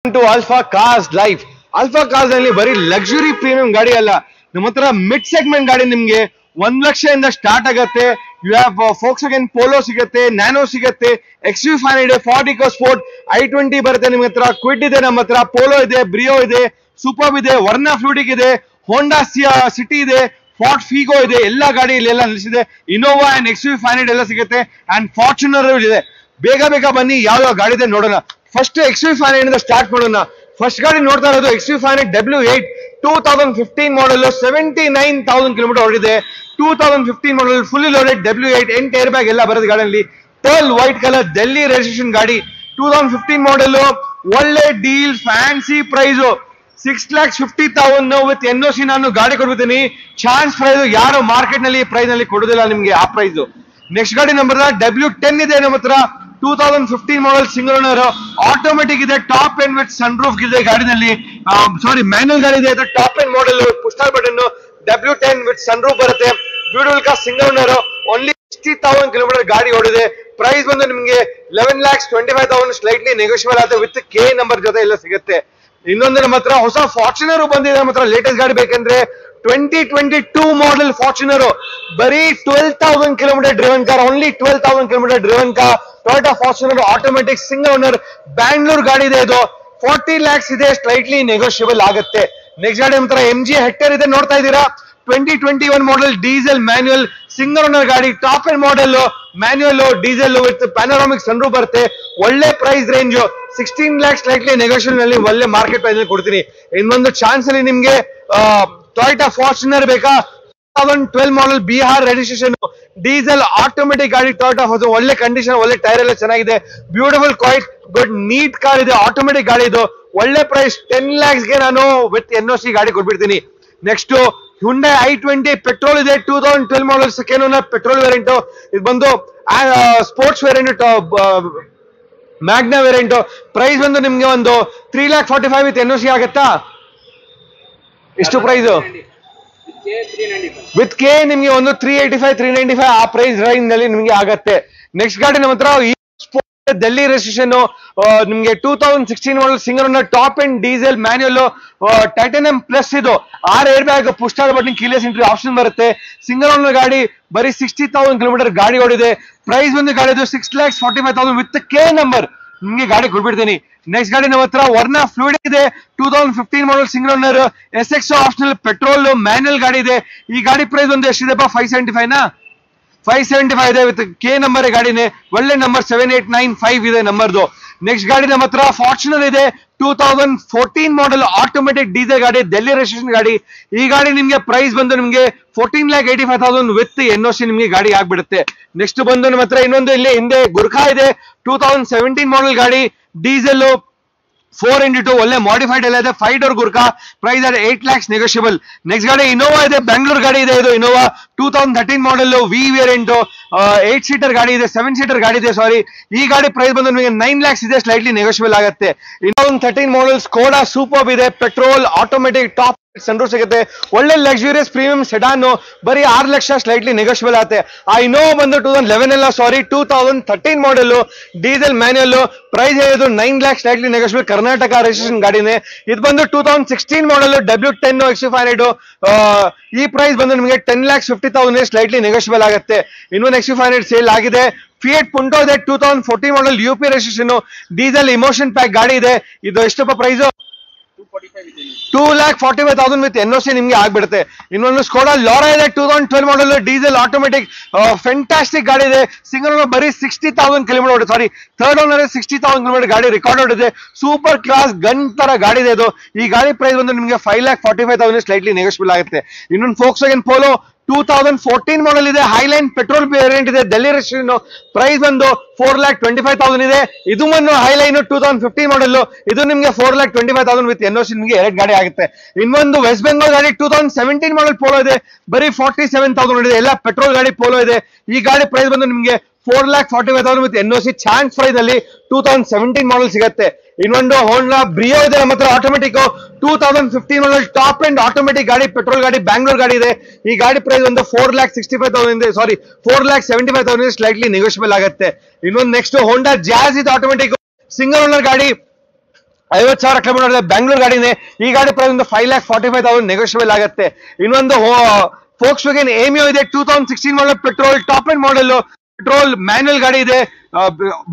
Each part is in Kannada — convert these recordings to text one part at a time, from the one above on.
To Alpha Cars life. Alpha Cars ನಲ್ಲಿ ಬರೀ ಲಕ್ಸುರಿ ಪ್ರೀಮಿಯಂ ಗಾಡಿ ಅಲ್ಲ, ನಮ್ಮ ಹತ್ರ ಮಿಡ್ ಸೆಗ್ಮೆಂಟ್ ಗಾಡಿ ನಿಮ್ಗೆ 1,00,000 ಸ್ಟಾರ್ಟ್ ಆಗತ್ತೆ. ಯು ಹ್ಯಾವ್ ಫೋಕ್ಸ್ವ್ಯಾಗನ್ ಪೋಲೋ ಸಿಗುತ್ತೆ, ನ್ಯಾನೋ ಸಿಗುತ್ತೆ, XUV500 ಇದೆ, ಫಾರ್ಡ್ ಇಕೋ ಸ್ಪೋರ್ಟ್, i20 ಬರುತ್ತೆ ನಿಮ್ಮ ಹತ್ರ, ಕ್ವಿಡ್ ಇದೆ, ನಮ್ಮ ಹತ್ರ ಪೋಲೋ ಇದೆ, ಬ್ರಿಯೋ ಇದೆ, ಸೂಪರ್ ಇದೆ, ವರ್ನಾ ಫ್ಲೂಟಿಕ್ ಇದೆ, ಹೋಂಡಾ ಸಿಟಿ ಇದೆ, ಫಾರ್ಡ್ ಫೀಗೋ ಇದೆ. ಎಲ್ಲ ಗಾಡಿ ಇಲ್ಲೆಲ್ಲ ನಿಲ್ಲಿಸಿದೆ. ಇನೋವಾ ಅಂಡ್ XUV500 ಎಲ್ಲ ಸಿಗುತ್ತೆ ಅಂಡ್ ಫಾರ್ಚುನರ್ ಇದೆ. ಬೇಗ ಬೇಗ ಬನ್ನಿ, ಯಾವ ಗಾಡಿ ಇದೆ ನೋಡೋಣ. ಫಸ್ಟ್ XUV500 ಇಂದ ಸ್ಟಾರ್ಟ್ ಮಾಡೋಣ. ಫಸ್ಟ್ ಗಾಡಿ ನೋಡ್ತಾ ಇರೋದು XUV500 W8 2015 ಮಾಡಲ್, 79,000 ಕಿಲೋಮೀಟರ್ ಹೊರಟಿದೆ. 2015 model, fully loaded W8, 8 air bag ಎಲ್ಲ ಬರೋದು ಗಾಡಿಯಲ್ಲಿ. Pearl white colour Delhi registration ಗಾಡಿ, 2015 ಮಾಡಲ್, ಒಳ್ಳೆ deal, fancy price 6,50,000 with NOC ನಾನು ಗಾಡಿ ಕೊಡ್ಬಿಡ್ತೀನಿ. ಚಾನ್ಸ್ ಪ್ರೈಸ್ ಯಾರು ಮಾರ್ಕೆಟ್ ನಲ್ಲಿ ಪ್ರೈಸ್ ನಲ್ಲಿ ಕೊಡೋದಿಲ್ಲ ನಿಮ್ಗೆ ಆ ಪ್ರೈಸ್. ನೆಕ್ಸ್ಟ್ ಗಾಡಿ ನಂಬರ್ W10 ಇದೆ ನಮ್ಮ ಹತ್ರ, 2015 ಮಾಡಲ್, ಸಿಂಗಲ್ ಓನರ್, ಆಟೋಮೆಟಿಕ್ ಇದೆ, top end with sun roof ಇದೆ ಗಾಡಿನಲ್ಲಿ. ಸಾರಿ, ಮ್ಯಾನುವಲ್ ಗಾಡಿ ಇದೆ, top end model, push button, W10 with sun roof ಬರುತ್ತೆ. Beautiful car, single owner, only 60,000 kilometre ಗಾಡಿ ಓಡಿದೆ. ಪ್ರೈಸ್ ಬಂದು ನಿಮಗೆ 11,25,000 ಸ್ಲೈಟ್ಲಿ ನೆಗೋಷಿಯಬಲ್ ಆಗುತ್ತೆ ವಿತ್ ಕೆ ನಂಬರ್ ಜೊತೆ ಎಲ್ಲ ಸಿಗುತ್ತೆ. ಇನ್ನೊಂದು ನಮ್ಮ ಹತ್ರ ಹೊಸ ಫಾರ್ಚುನರ್ ಬಂದಿದೆ. ನಮ್ಮ ಹತ್ರ ಲೇಟೆಸ್ಟ್ ಗಾಡಿ ಬೇಕಂದ್ರೆ 2022 ಮಾಡಲ್ ಫಾರ್ಚುನರ್, ಬರೀ 12,000 kilometre driven car, only 12,000 kilometre driven car, Toyota Fortuner, automatic, single owner, Bangalore ಗಾಡಿ ಇದೆ. ಇದು 40 lakhs ಇದೆ, ಸ್ಲೈಟ್ಲಿ ನೆಗೋಷಿಯಬಲ್ ಆಗುತ್ತೆ. ನೆಕ್ಸ್ಟ್ ಗಾಡಿ ನಮ್ಮ ಹತ್ರ MG ಹೆಕ್ಟರ್ ಇದೆ, ನೋಡ್ತಾ ಇದ್ದೀರಾ. 2021 model, diesel manual, single owner ಗಾಡಿ, top end model, manual, diesel with panoramic sunroof ಬರುತ್ತೆ. ಒಳ್ಳೆ price range, 16 lakhs slightly negotiable ನಲ್ಲಿ ಒಳ್ಳೆ ಮಾರ್ಕೆಟ್ ಪ್ರೈಸ್ ನಲ್ಲಿ ಕೊಡ್ತೀನಿ. ಇನ್ನೊಂದು ಚಾನ್ಸ್ ಅಲ್ಲಿ ನಿಮ್ಗೆ ಟೊಯೋಟಾ ಫಾರ್ಚುನರ್ ಬೇಕಾ, 2012 model, Bihar registration, diesel automatic ಗಾಡಿ, ಟೊಯೋಟಾ ಫಾರ್ಚುನರ್, ಒಳ್ಳೆ ಕಂಡೀಷನ್, ಒಳ್ಳೆ ಟೈರ್ ಎಲ್ಲ ಚೆನ್ನಾಗಿದೆ, beautiful quite good neat car ಇದೆ, ಆಟೋಮೆಟಿಕ್ ಗಾಡಿ ಇದು. ಒಳ್ಳೆ ಪ್ರೈಸ್ 10 lakhs ಗೆ ನಾನು ವಿತ್ NOC ಗಾಡಿ ಕೊಟ್ಬಿಡ್ತೀನಿ. ನೆಕ್ಸ್ಟ್ Hyundai i20 ಪೆಟ್ರೋಲ್ ಇದೆ, 2012 model, second owner, petrol variant. ಇದು ಬಂದು sports variant, Magna variant. Price ಬಂದು ನಿಮ್ಗೆ ಒಂದು 3,45,000 ವಿತ್ NOC ಆಗುತ್ತಾ? ಎಷ್ಟು ಪ್ರೈಸ್ ವಿತ್ ಕೆ ನಿಮ್ಗೆ ಒಂದು 385, 395 ಆ ಪ್ರೈಸ್ ರೇಂಜ್ ನಲ್ಲಿ ನಿಮ್ಗೆ ಆಗತ್ತೆ. ನೆಕ್ಸ್ಟ್ ಗಾಡಿ ನಮ್ಮ ಹತ್ರ ಡೆಲ್ಲಿ ರಿಜಿಸ್ಟ್ರೇಷನ್, ನಿಮ್ಗೆ 2016 model, single owner, top end diesel, manual, titanium plus, ಇದು 6 air bag, push button, keyless entry option ಬರುತ್ತೆ. ಸಿಂಗಲ್ ಓನರ್ ಗಾಡಿ, ಬರೀ 60,000 ಕಿಲೋಮೀಟರ್ ಗಾಡಿ ಓಡಿದೆ. ಪ್ರೈಸ್ ಒಂದು ಗಾಡಿದು 6,45,000 ವಿತ್ ಕೆ ನಂಬರ್ ನಿಮ್ಗೆ ಗಾಡಿ ಕೊಟ್ಬಿಡ್ತೀನಿ. ನೆಕ್ಸ್ಟ್ ಗಾಡಿ ನಮ್ಮ ಹತ್ರ ವರ್ನಾ ಫ್ಲೂಯಿಡ್ ಇದೆ, 2015 model, single owner, SX optional, petrol manual ಗಾಡಿ ಇದೆ. ಈ ಗಾಡಿ ಪ್ರೈಸ್ ಒಂದು ಎಷ್ಟಿದೆಪ್ಪ? 575 ಇದೆ ವಿತ್ ಕೆ ನಂಬರ್ ಗಾಡಿನೇ. ಒಳ್ಳೆ ನಂಬರ್ 7895 ಇದೆ ನಂಬರ್ದು. ನೆಕ್ಸ್ಟ್ ಗಾಡಿ ನಮ್ಮ ಹತ್ರ ಫಾರ್ಚುನರ್ ಇದೆ, 2014 ಮಾಡಲ್, ಆಟೋಮೆಟಿಕ್ ಡೀಸೆಲ್ ಗಾಡಿ, ಡೆಲ್ಲಿ ರಿಜಿಸ್ಟ್ರೇಷನ್ ಗಾಡಿ. ಈ ಗಾಡಿ ನಿಮ್ಗೆ ಪ್ರೈಸ್ ಬಂದು ನಿಮ್ಗೆ 14,85,000 ವಿತ್ NOC ನಿಮ್ಗೆ ಗಾಡಿ ಆಗ್ಬಿಡುತ್ತೆ. ನೆಕ್ಸ್ಟ್ ಬಂದು ನಮ್ಮ ಹತ್ರ ಇನ್ನೊಂದು ಇಲ್ಲಿ ಹಿಂದೆ ಗುರ್ಖಾ ಇದೆ, 2017 ಮಾಡಲ್ ಗಾಡಿ, ಡೀಸೆಲ್, 4x2, ಒಳ್ಳೆ ಮಾಡಿಫೈಡ್ ಎಲ್ಲ ಇದೆ, 5 ಡೋರ್ ಗುರ್ಖಾ, ಪ್ರೈಸ್ ಆದ್ರೆ 8 lakhs ನೆಗೋಷಿಯಬಲ್. ನೆಕ್ಸ್ಟ್ ಗಾಡಿ ಇನೋವಾ ಇದೆ, ಬ್ಯಾಂಗ್ಳೂರ್ ಗಾಡಿ ಇದೆ. ಇದು ಇನೋವಾ 2013 ಮಾಡಲ್, ವಿ ವೇರಿಯಂಟ್, 8 ಸೀಟರ್ ಗಾಡಿ ಇದೆ, 7 ಸೀಟರ್ ಗಾಡಿ ಇದೆ, ಸಾರಿ. ಈ ಗಾಡಿ ಪ್ರೈಸ್ ಬಂದು ನಿಮಗೆ 9 lakhs ಇದೆ, ಸ್ಲೈಟ್ಲಿ ನೆಗೋಷಿಯಬಲ್ ಆಗುತ್ತೆ. 2013 ಮಾಡಲ್ ಸ್ಕೋಡಾ ಸೂಪರ್ ಇದೆ, ಪೆಟ್ರೋಲ್, ಆಟೋಮೆಟಿಕ್, ಟಾಪ್ ಸನ್ರೂಫ್ ಸಿಗುತ್ತೆ. ಒಳ್ಳೆ ಲಕ್ಸುರಿಯಸ್ ಪ್ರೀಮಿಯಂ ಸೆಡಾನ್, ಬರೀ 6 ಲಕ್ಷ, ಸ್ಲೈಟ್ಲಿ ನೆಗೋಷಿಯಬಲ್ ಆಗುತ್ತೆ. ಆ ಇನೋವಾ ಬಂದು 2011 ಅಲ್ಲ, sorry, 2013 model, diesel manual, price ಇದು 9 lakhs, slightly negotiable, Karnataka registration ಗಾಡಿನೇ. ಇದು ಬಂದು 2016 ಮಾಡಲ್, W10 XUV500, ಈ ಪ್ರೈಸ್ ಬಂದು ನಿಮಗೆ 10,50,000 ಸ್ಲೈಟ್ಲಿ ನೆಗೋಷಿಯಬಲ್ ಆಗುತ್ತೆ. ಇನ್ನೊಂದು XUV500 ಸೇಲ್ ಆಗಿದೆ. ಫಿಯಟ್ ಪುಂಟೋ ಇದೆ, 2014 ಮಾಡಲ್, UP registration, diesel emotion pack ಗಾಡಿ ಇದೆ. ಇದು ಎಷ್ಟಪ್ಪ ಪ್ರೈಸ್? 2,45,000 ವಿತ್ NOC ನಿಮ್ಗೆ ಆಗ್ಬಿಡುತ್ತೆ. ಇನ್ನೊಂದು ಸ್ಕೋಡಾ ಲಾರಾ ಇದೆ, 2012 ಮಾಡಲ್, ಡೀಸೆಲ್ ಆಟೋಮೆಟಿಕ್, ಫ್ಯಾಂಟಾಸ್ಟಿಕ್ ಗಾಡಿ ಇದೆ. ಸಿಂಗಲ್ ಓನರ್, ಬರೀ 60,000 ಕಿಲೋಮೀಟರ್ ಓಡಿದೆ, ಸಾರಿ, ಥರ್ಡ್ ಓನರ್ 60,000 ಕಿಲೋಮೀಟರ್ ಗಾಡಿ ರೆಕಾರ್ಡ್ ಓಡಿದೆ. ಸೂಪರ್ ಕ್ಲಾಸ್ ಗನ್ ತರ ಗಾಡಿ ಇದೆ ಇದು. ಈ ಗಾಡಿ ಪ್ರೈಸ್ ಬಂದು ನಿಮಗೆ 5,45,000 ಸ್ಲೈಟ್ಲಿ ನೆಗೋಷಿಯಬಲ್ ಆಗುತ್ತೆ. ಇನ್ನೊಂದು ಫೋಕ್ಸ್ವ್ಯಾಗನ್ ಪೋಲೋ, 2014 ಮಾಡಲ್ ಇದೆ, ಹೈಲೈನ್ ಪೆಟ್ರೋಲ್ ವೇರಿಯಂಟ್ ಇದೆ, ಡೆಲ್ಲಿ ರಿಜಿಸ್ಟ್ರೇಷನ್, ಪ್ರೈಸ್ ಬಂದು 4,25,000 ಇದೆ. ಇದು ಒಂದು ಹೈಲೈನ್ 2015 ಮಾಡಲ್, ಇದು ನಿಮಗೆ 4,25,000 ವಿತ್ NOC ನಿಮಗೆ 2 ಗಾಡಿ ಆಗುತ್ತೆ. ಇನ್ನೊಂದು ವೆಸ್ಟ್ ಬೆಂಗಾಲ್ ಗಾಡಿ, 2017 ಮಾಡಲ್ ಪೋಲೋ ಇದೆ, ಬರೀ 47,000 ಇದೆ, ಎಲ್ಲ ಪೆಟ್ರೋಲ್ ಗಾಡಿ ಪೋಲೋ ಇದೆ. ಈ ಗಾಡಿ ಪ್ರೈಸ್ ಬಂದು ನಿಮಗೆ 4,45,000 ವಿತ್ NOC, ಚಾನ್ಸ್ ಪ್ರೈಸ್ ಅಲ್ಲಿ 2017 ಮಾಡಲ್ ಸಿಗುತ್ತೆ. ಇನ್ನೊಂದು ಹೋಂಡಾ ಬ್ರಿಯೋ ಇದೆ ನಮ್ಮ ಹತ್ರ, automatic, 2015 model, top and automatic ಗಾಡಿ, ಪೆಟ್ರೋಲ್ ಗಾಡಿ, ಬ್ಯಾಂಗ್ಳೂರ್ ಗಾಡಿ ಇದೆ. ಈ ಗಾಡಿ ಪ್ರೈಸ್ ಒಂದು 4,65,000 ಸಾರಿ, 4,75,000 ಸ್ಲೈಟ್ಲಿ ನೆಗೋಷಿಯಬಲ್ ಆಗುತ್ತೆ. ಇನ್ನೊಂದು ನೆಕ್ಸ್ಟ್ ಹೋಂಡಾ ಜಾಜ್ ಇದೆ, ಆಟೋಮೆಟಿಕ್, ಸಿಂಗಲ್ ಓನರ್ ಗಾಡಿ, 50,000 ಕಿಲೋಮೀಟರ್ ಬೆಂಗಳೂರು ಗಾಡಿನೇ. ಈ ಗಾಡಿ ಪ್ರೈಸ್ ಒಂದು 5,45,000 ನೆಗೋಷಿಯಬಲ್ ಆಗುತ್ತೆ. ಇನ್ನೊಂದು Volkswagen Aimeo ಇದೆ, 2016 model, petrol top end model, petrol manual ಗಾಡಿ ಇದೆ.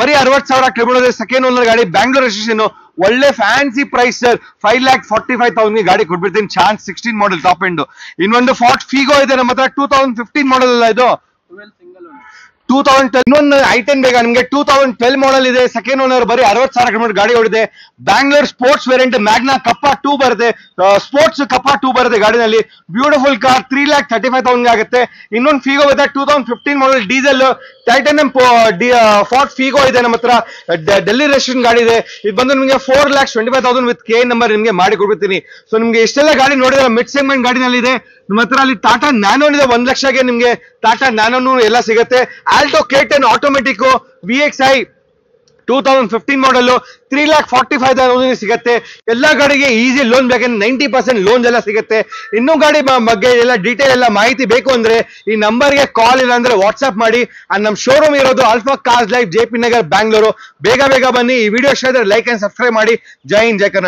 ಬರೀ 60,000 ಕಿಲೋಮೀಟರ್, ಸೆಕೆಂಡ್ ಓನರ್ ಗಾಡಿ, ಬ್ಯಾಂಗ್ಳೂರ್ ರಿಜಿಸ್ಟ್ರೇಷನ್. ಒಳ್ಳೆ ಫ್ಯಾನ್ಸಿ ಪ್ರೈಸ್ ಸರ್, 5,45,000 ಗಾಡಿ ಕೊಟ್ಬಿಡ್ತೀನಿ. Chance 16 model top end. ಇನ್ನೊಂದು ಫಾರ್ಟ್ ಫಿಗೋ ಇದೆ ನಮ್ಮ ಹತ್ರ, 2015 ಮಾಡಲ್ ಅಲ್ಲ ಇದು, 2012. ಇನ್ನೊಂದು i10 ಬೇಗ ನಿಮ್ಗೆ, 2012 ಮಾಡಲ್ ಇದೆ, ಸೆಕೆಂಡ್ ಓನರ್, ಬರೀ 60,000 ಕಿಲೋಮೀಟರ್ ಗಾಡಿ ಓಡಿದೆ. ಬ್ಯಾಂಗ್ಳೂರ್ ಸ್ಪೋರ್ಟ್ಸ್ ವೇರಿಯಂಟ್ ಮ್ಯಾಗ್ನಾ ಕಪ್ಪಾ 2 ಬರುತ್ತೆ, ಸ್ಪೋರ್ಟ್ಸ್ ಕಪ್ಪಾ 2 ಬರುತ್ತೆ ಗಾಡಿನಲ್ಲಿ. ಬ್ಯೂಟಿಫುಲ್ ಕಾರ್, 3,35,000 ಆಗುತ್ತೆ. ಇನ್ನೊಂದು ಫಿಗೋ ಇದೆ, 2015 ಮಾಡಲ್ ಡೀಸೆಲ್, ಟೈಟಾನಿಯಂ ಫಾರ್ಟ್ ಫಿಗೋ ಇದೆ ನಮ್ಮ ಹತ್ರ, ಡೆಲ್ಲಿ ರಿಜಿಸ್ಟ್ರೇಷನ್ ಗಾಡಿ ಇದೆ. ಇದು ಬಂದು ನಿಮಗೆ 4,25,000 ವಿತ್ ಕೆ ನಂಬರ್ ನಿಮಗೆ ಮಾಡಿ ಕೊಡ್ಬಿಡ್ತೀನಿ. ಸೊ ನಿಮ್ಗೆ ಇಷ್ಟೆಲ್ಲ ಗಾಡಿ ನೋಡಿದ್ರೆ ಮಿಡ್ ಸೆಗ್ಮೆಂಟ್ ಗಾಡಿನಲ್ಲಿ ಇದೆ ನಮ್ಮ ಹತ್ರ. ಅಲ್ಲಿ ಟಾಟಾ ನ್ಯಾನೋ ಇದೆ, 1 ಲಕ್ಷಗೆ ನಿಮ್ಗೆ ಟಾಟಾ ನ್ಯಾನೋನು ಎಲ್ಲ ಸಿಗುತ್ತೆ. ಆಲ್ಟೋ K10 ಆಟೋಮೆಟಿಕ್ VXI 2015 ಮಾಡಲ್, 3,45,000 ಸಿಗುತ್ತೆ. ಎಲ್ಲಾ ಗಾಡಿಗೆ ಈಸಿ ಲೋನ್ ಬೇಕಂದ್ರೆ 90% ಲೋನ್ ಎಲ್ಲ ಸಿಗುತ್ತೆ. ಇನ್ನೂ ಗಾಡಿ ಬಗ್ಗೆ ಎಲ್ಲ ಡೀಟೇಲ್ ಎಲ್ಲ ಮಾಹಿತಿ ಬೇಕು ಅಂದ್ರೆ ಈ ನಂಬರ್ಗೆ ಕಾಲ್ ಇಲ್ಲ ಅಂದ್ರೆ ವಾಟ್ಸ್ಆಪ್ ಮಾಡಿ. ನಮ್ಮ ಶೋರೂಮ್ ಇರೋದು alpha Cars life, JP Nagar, Bangalore. ಬೇಗ ಬನ್ನಿ. ಈ ವಿಡಿಯೋ ಇಷ್ಟ ಆದರೆ ಲೈಕ್ ಅಂಡ್ ಸಬ್ಸ್ಕ್ರೈಬ್ ಮಾಡಿ. ಜೈ ಹಿಂದ್, ಜೈ ಕರ್ನಾಟಕ.